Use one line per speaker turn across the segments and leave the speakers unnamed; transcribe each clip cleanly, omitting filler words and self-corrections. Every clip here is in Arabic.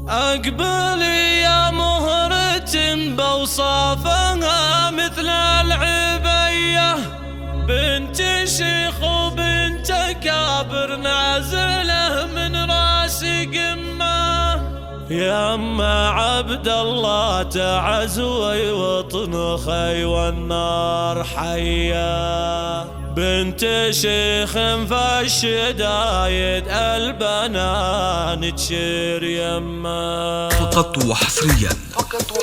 أقبلي يا مهرة بوصافها مثل العبية، بنت شيخ وبنت كابر نازله من راس قمة. يا أما عبد الله تعزوي وطن خي والنار حية، بنت شيخ فالشدايد البنان تشير يمه.
فقط وحصريا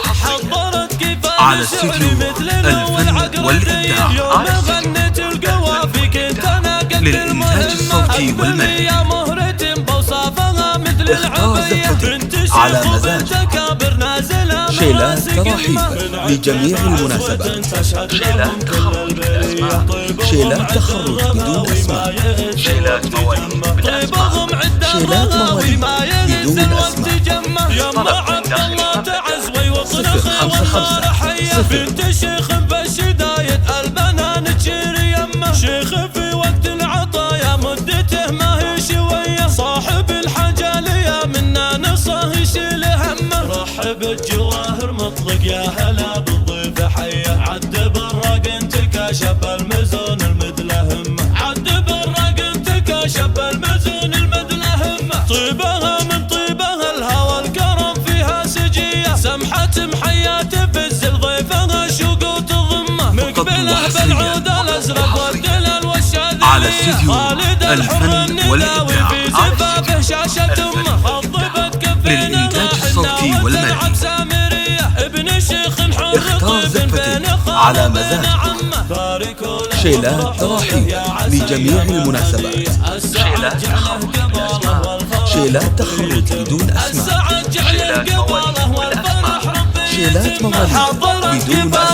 حضرت كفاية
على استوديو الفن والإبداع
يوم غنت القوافي كنت أنا قد
للإنتاج الصوتي والمرئي.
يا مهرة بوصافها مثل العبية، بنت
على
شيخ
مزاج
وبنت كابر نازلة
شيلات تراحيب لجميع المناسبات،
شيلات تخرج بالأسماء،
شيلات تخرج بدون أسماء،
شيلات مواليد بالأسماء،
شيلات مواليد بدون أسماء.
يما عبد الله تعزوي وطن خي
055
حية، بنت شيخ بالشدايد البنان تشير يمه. شيخ في وقت العطايا مدته ما هي شوية، صاحب الحاجة ليا منا نصه يشيل همه. رحب الجواهر مطلق يا هلا بالضيف حية، عد بالرق انتكشف المزون المدلهمة، عد بالرق انتكشف المزون المدلهمة. طيبها من طيبها الهوى الكرم فيها سجية، سمحة محيات في ضيفها شوق وتضمه. مقبله بالعود الازرق والدلال والشاذلية،
على استوديو الفن والإبداع
في زفافه شاشة امه. خضبت كفينا
للإنتاج الصوتي والمرئي.
ابن شيخ حر
اختار زفتك على مزاج. شيلات تراحيب لجميع المناسبات، شيلات تخرج بالأسماء، شيلات تخرج بدون أسماء، شيلات مواليد بالأسماء، شيلات مواليد بدون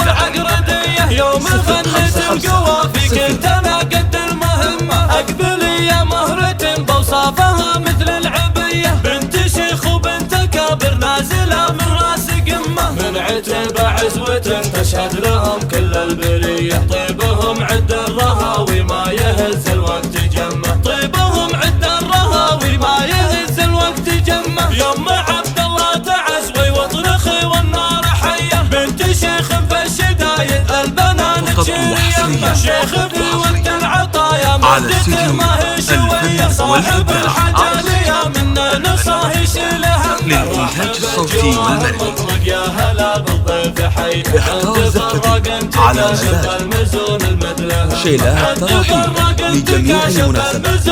أسماء.
يوم فنت القوافي كنت أنا قد المهمة. أقبلي يا مهرة بوصافها مثل العبية، بنت شيخ وبنت كابر نازلة من راس قمة. من عتب عزوة تشهد لهم كل البرية، طيبهم عد الرهاوي ما يهز الوقت جمه، طيبهم عد الرهاوي ما يهز الوقت جمه. يوم عبد الله تعزوي وطن خي والنار حية، بنت شيخ بالشدايد البنان تشير يمه. شيخ في وقت العطايا مدته ما هي شوية، صاحب الحاجة ليا منا نصه يشيل همه.
للإنتاج الصوتي والمرئي.
يا هلا بالضيف حي،
اختار زفتك على مزاج. شيلات تراحيب لجميع المناسبات،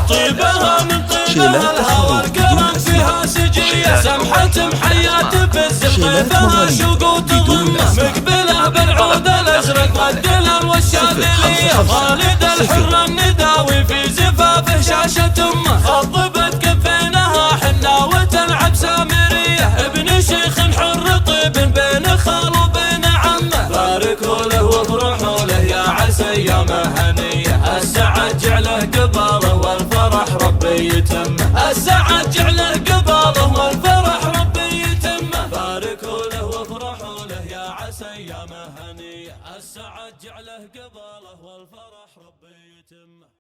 طيبها من طيبها الهوى الكرم فيها سجية، سمحة محيات في الزفافها شوق وتضمه. مقبله بالعود الازرق والدلال والشاذلية، خالد الحر النداوي في زفافه شاشة امه. خضبت كفينها حناوة العب سامرية، ابن شيخ حر طيب بين خال وبين عمه. باركوا له وافرحوا له يا عسى ايامه هنية، السعد جعله قباله والفرح ربي يتمه، السعد جعله قباله والفرح ربي يتمه. باركوا له وافرحوا له يا عسى ايامه هنية، السعد جعله قباله والفرح ربي يتمه.